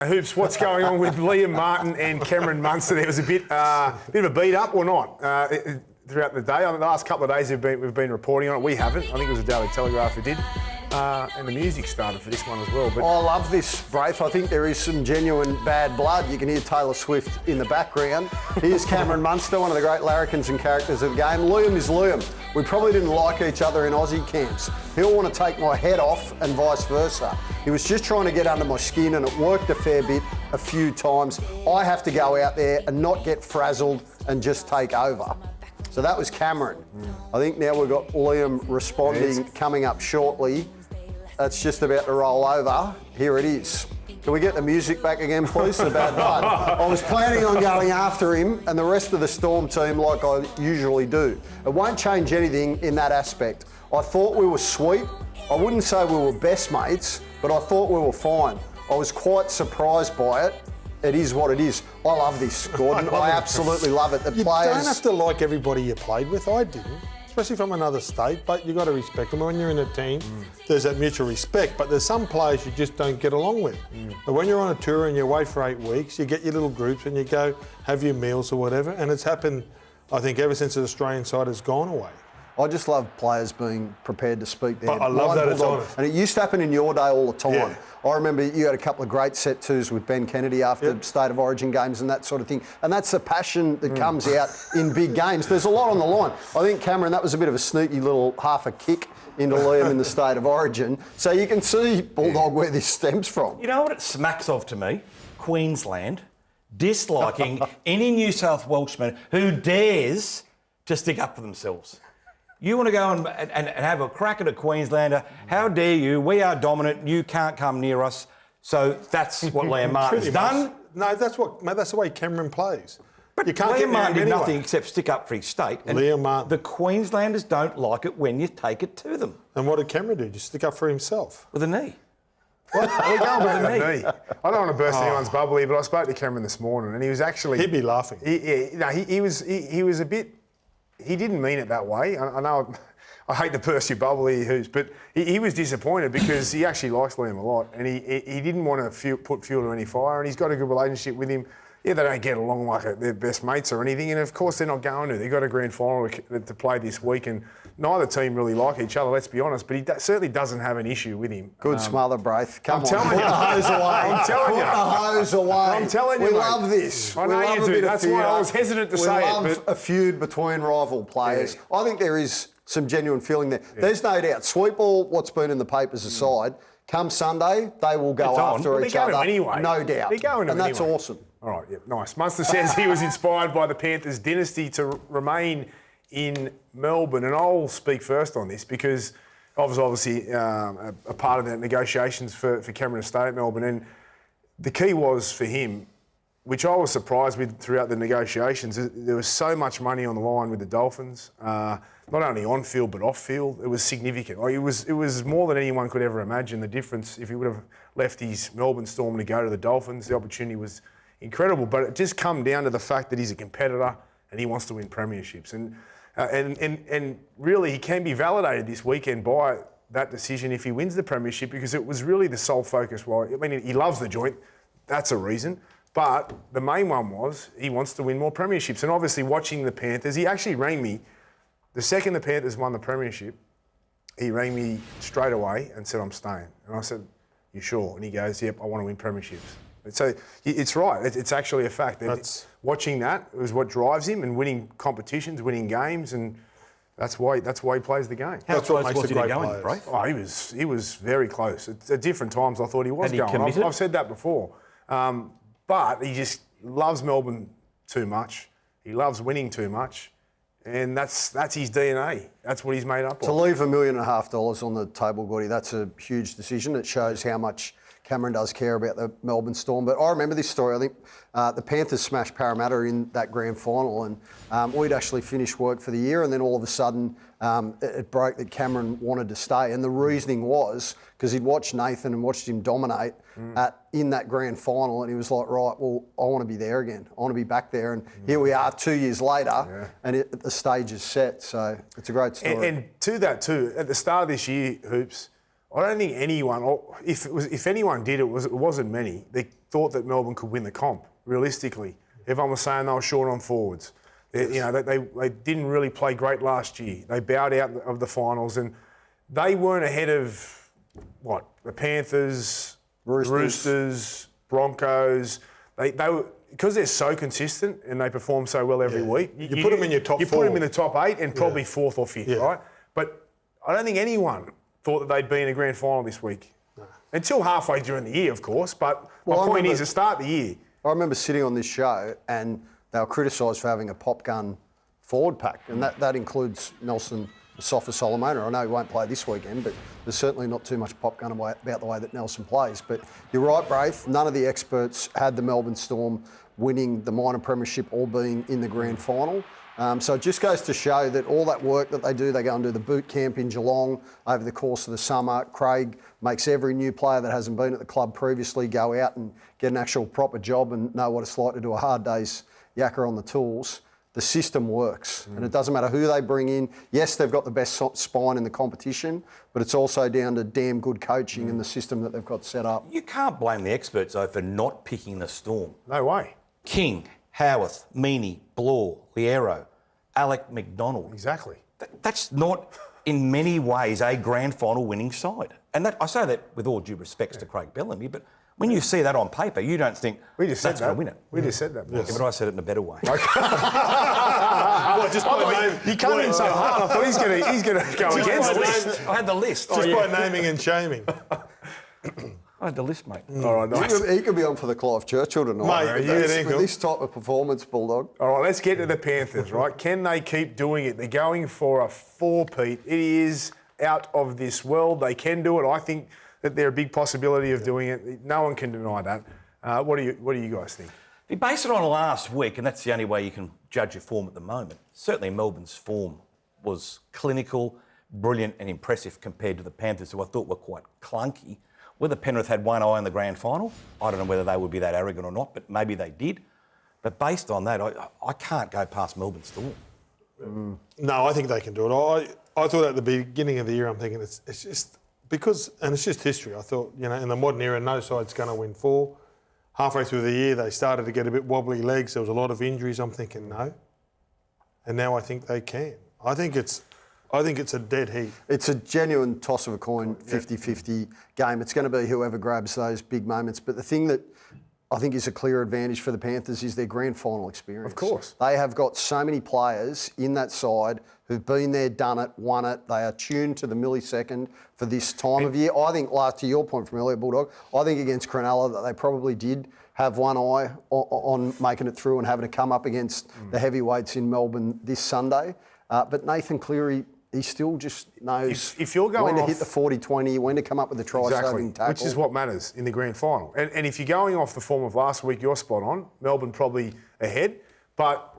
Hoops, what's going on with Liam Martin and Cameron Munster? There was a bit of a beat up or not throughout the day. The last couple of days we've been reporting on it. We haven't. I think it was the Daily Telegraph who did. And the music started for this one as well. But I love this, Braith. I think there is some genuine bad blood. You can hear Taylor Swift in the background. Here's Cameron Munster, one of the great larrikins and characters of the game. Liam is Liam. We probably didn't like each other in Aussie camps. He'll want to take my head off and vice versa. He was just trying to get under my skin and it worked a fair bit a few times. I have to go out there and not get frazzled and just take over. So that was Cameron. I think now we've got Liam responding coming up shortly. That's just about to roll over. Here it is. Can we get the music back again, please? The bad blood. I was planning on going after him and the rest of the Storm team like I usually do. It won't change anything in that aspect. I thought we were sweet. I wouldn't say we were best mates, but I thought we were fine. I was quite surprised by it. It is what it is. I love this, Gordon. I absolutely love it. You don't have to like everybody you played with. I didn't. Especially from another state, but you've got to respect them. When you're in a team, there's that mutual respect, but there's some players you just don't get along with. But when you're on a tour and you're away for 8 weeks, you get your little groups and you go have your meals or whatever, and it's happened, I think, ever since the Australian side has gone away. I just love players being prepared to speak their I love that it's honest. And it used to happen in your day all the time. Yeah. I remember you had a couple of great set twos with Ben Kennedy after State of Origin games and that sort of thing. And that's the passion that comes out in big games. There's a lot on the line. I think, Cameron, that was a bit of a sneaky little half a kick into Liam in the State of Origin. So you can see, Bulldog, where this stems from. You know what it smacks of to me? Queensland disliking any New South Welshman who dares to stick up for themselves. You want to go and have a crack at a Queenslander? How dare you? We are dominant. You can't come near us. So that's what Liam Martin's done. No, that's the way Cameron plays. But you can't Liam Martin did nothing except stick up for his state. And Liam Martin. The Queenslanders don't like it when you take it to them. And what did Cameron do? Just stick up for himself? With a knee. What? We're going with a knee. I don't want to burst anyone's bubble here, but I spoke to Cameron this morning and he was actually... He'd be laughing. He was a bit... He didn't mean it that way. I know I hate to burst your bubble here, Hoops, but he was disappointed because he actually likes Liam a lot and he didn't want to put fuel to any fire and he's got a good relationship with him. Yeah, they don't get along like they're best mates or anything, and of course they're not going to. They've got a grand final to play this week and neither team really like each other, let's be honest, but he certainly doesn't have an issue with him. Good smother, Braith. Come on. Telling you. Put the hose away. I'm telling you. Put the hose away. I'm telling you, we mate. love this. I know you do. That's why I was hesitant to say it. We love a feud between rival players. Yeah. I think there is some genuine feeling there. Yeah. There's no doubt. Sweep all what's been in the papers aside, come Sunday, they will go after each other. Anyway. No doubt. They're going to and that's awesome. All right, yeah, nice. Munster says he was inspired by the Panthers' dynasty to remain in Melbourne, and I'll speak first on this because I was obviously a part of the negotiations for Cameron to stay at Melbourne, and the key was for him, which I was surprised with throughout the negotiations, there was so much money on the line with the Dolphins, not only on field but off field. It was significant. Like, it was more than anyone could ever imagine. The difference, if he would have left his Melbourne Storm to go to the Dolphins, the opportunity was incredible. But it just come down to the fact that he's a competitor and he wants to win premierships. And really, he can be validated this weekend by that decision if he wins the premiership, because it was really the sole focus. Well, I mean, he loves the joint. That's a reason. But the main one was he wants to win more premierships. And obviously, watching the Panthers, he actually rang me the second the Panthers won the premiership. He rang me straight away and said, "I'm staying." And I said, "You sure?" And he goes, "Yep, I want to win premierships." So it's right. It's actually a fact. Watching that is what drives him, and winning competitions, winning games, and that's why he plays the game. How close was he to going, Braith? Oh, he was very close. At different times, I thought he was going. I've said that before. But he just loves Melbourne too much. He loves winning too much. And that's his DNA. That's what he's made up of. To leave $1.5 million on the table, Gordy, that's a huge decision. It shows how much Cameron does care about the Melbourne Storm. But I remember this story. I think the Panthers smashed Parramatta in that grand final, and we'd actually finished work for the year, and then all of a sudden it broke that Cameron wanted to stay. And the reasoning was because he'd watched Nathan and watched him dominate in that grand final, and he was like, right, well, I want to be there again. I want to be back there. And here we are 2 years later, and the stage is set. So it's a great story. And to that too, at the start of this year, Hoops, I don't think anyone, if anyone did, it wasn't many. thought that Melbourne could win the comp, realistically. Everyone was saying they were short on forwards. They didn't really play great last year. They bowed out of the finals, and they weren't ahead of, the Panthers, Roosters, Broncos. They were, because they're so consistent and they perform so well every week. You put them in your top 4. You put them in the top 8 and probably 4th or 5th, right? But I don't think anyone thought that they'd be in a grand final this week. No. Until halfway during the year, of course. But my point is, to start the year. I remember sitting on this show and they were criticised for having a pop gun forward pack, and that includes Nelson Sofa-Solomona. I know he won't play this weekend, but there's certainly not too much pop gun about the way that Nelson plays. But you're right, Braith, none of the experts had the Melbourne Storm winning the minor premiership or being in the grand final. So it just goes to show that all that work that they do, they go and do the boot camp in Geelong over the course of the summer. Craig makes every new player that hasn't been at the club previously go out and get an actual proper job and know what it's like to do a hard day's yakka on the tools. The system works, and it doesn't matter who they bring in. Yes, they've got the best spine in the competition, but it's also down to damn good coaching and the system that they've got set up. You can't blame the experts, though, for not picking the Storm. No way. King, Howarth, Meaney, Blore, Liero, Alec McDonald. Exactly. That's not, in many ways, a grand final winning side. And I say that with all due respects to Craig Bellamy, but when you see that on paper, you don't think that's going to win it. We just said that. Yeah, but I said it in a better way. Well, just you come in so hard, I thought he's going to go against it. I had the list. Just by naming and shaming. I had the list, mate. All right, nice. He could be on for the Clive Churchill tonight. Mate, with this type of performance, Bulldog. All right, let's get to the Panthers, right? Can they keep doing it? They're going for a 4-peat. It is out of this world. They can do it. I think that they're a big possibility of doing it. No one can deny that. What do you guys think? If you base it on last week, and that's the only way you can judge your form at the moment, certainly Melbourne's form was clinical, brilliant and impressive compared to the Panthers, who I thought were quite clunky. Whether Penrith had one eye in the grand final, I don't know whether they would be that arrogant or not, but maybe they did. But based on that, I can't go past Melbourne Storm. No, I think they can do it. I thought at the beginning of the year, I'm thinking it's just because, and it's just history. I thought, in the modern era, no side's going to win 4. Halfway through the year, they started to get a bit wobbly legs. There was a lot of injuries. I'm thinking no. And now I think they can. I think it's a dead heat. It's a genuine toss of a coin, 50-50 game. It's going to be whoever grabs those big moments. But the thing that I think is a clear advantage for the Panthers is their grand final experience. Of course. They have got so many players in that side who've been there, done it, won it. They are tuned to the millisecond for this time of year. I think, to your point from earlier, Bulldog, I think against Cronulla that they probably did have one eye on making it through and having to come up against the heavyweights in Melbourne this Sunday. But Nathan Cleary, he still just knows if you're going when to off, hit the 40-20, when to come up with the try-saving tackle. Which is what matters in the grand final. And if you're going off the form of last week, you're spot on. Melbourne probably ahead. But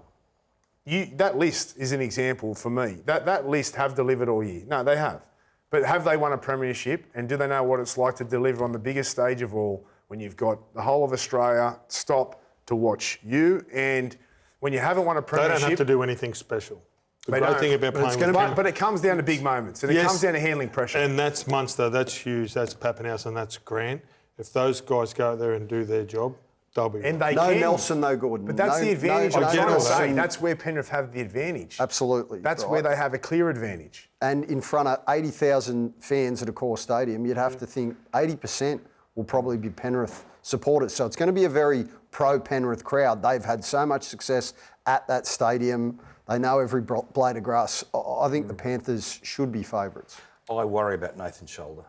that list is an example for me. That list have delivered all year. No, they have. But have they won a premiership? And do they know what it's like to deliver on the biggest stage of all when you've got the whole of Australia stop to watch you? And when you haven't won a premiership... They don't have to do anything special. The great thing about playing with but it comes down to big moments, and it comes down to handling pressure. And that's Munster, that's Hughes, that's Pappenhouse, and that's Grant. If those guys go out there and do their job, they'll be and right. they No Nelson, no Gordon. But that's the advantage. I'm trying to say Nelson. that's where Penrith have the advantage. Absolutely. That's where they have a clear advantage. And in front of 80,000 fans at a core stadium, you'd have to think 80% will probably be Penrith supporters. So it's going to be a very pro-Penrith crowd. They've had so much success at that stadium. They know every blade of grass. I think the Panthers should be favourites. I worry about Nathan's shoulder.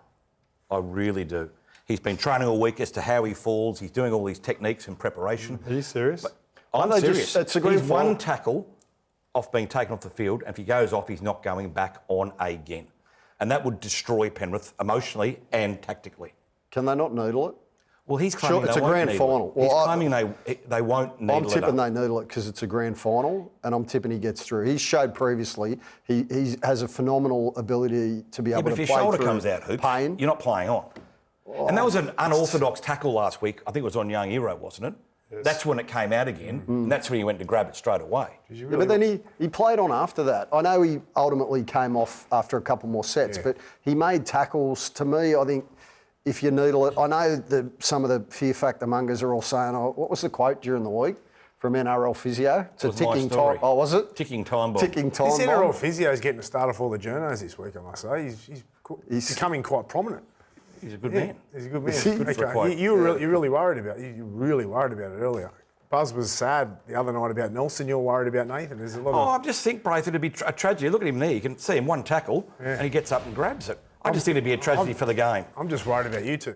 I really do. He's been training all week as to how he falls. He's doing all these techniques in preparation. Are you serious? I'm serious. That's a he's good one tackle off being taken off the field, and if he goes off, he's not going back on again. And that would destroy Penrith emotionally and tactically. Can they not needle it? Well, he's claiming it's they a won't grand needle final. it. He's Well, claiming they won't needle it. I'm tipping they needle it because it's a grand final, and I'm tipping he gets through. He showed previously he has a phenomenal ability to be able but to if play your shoulder through comes out, Hoops, pain. you're not playing on. And that was an unorthodox tackle last week. I think it was on Young Hero, wasn't it? Yes. That's when it came out again, and that's when he went to grab it straight away. But then he played on after that. I know he ultimately came off after a couple more sets, but he made tackles. To me, I think if you needle it. I know some of the fear factor mongers are all saying, oh, what was the quote during the week from NRL Physio? It's a ticking time. Oh, was it? Ticking time bomb. Ticking time bomb. This NRL Physio is getting a start off all the journos this week, I must say. He's becoming quite prominent. He's a good man. He's a good man. Is he? Okay. You were really worried about it. You were really worried about it earlier. Buzz was sad the other night about Nelson. You're worried about Nathan. There's a lot I just think, Braith, it'd be a tragedy. Look at him there. You can see him one tackle and he gets up and grabs it. I just think it'd be a tragedy for the game. I'm just worried about you two.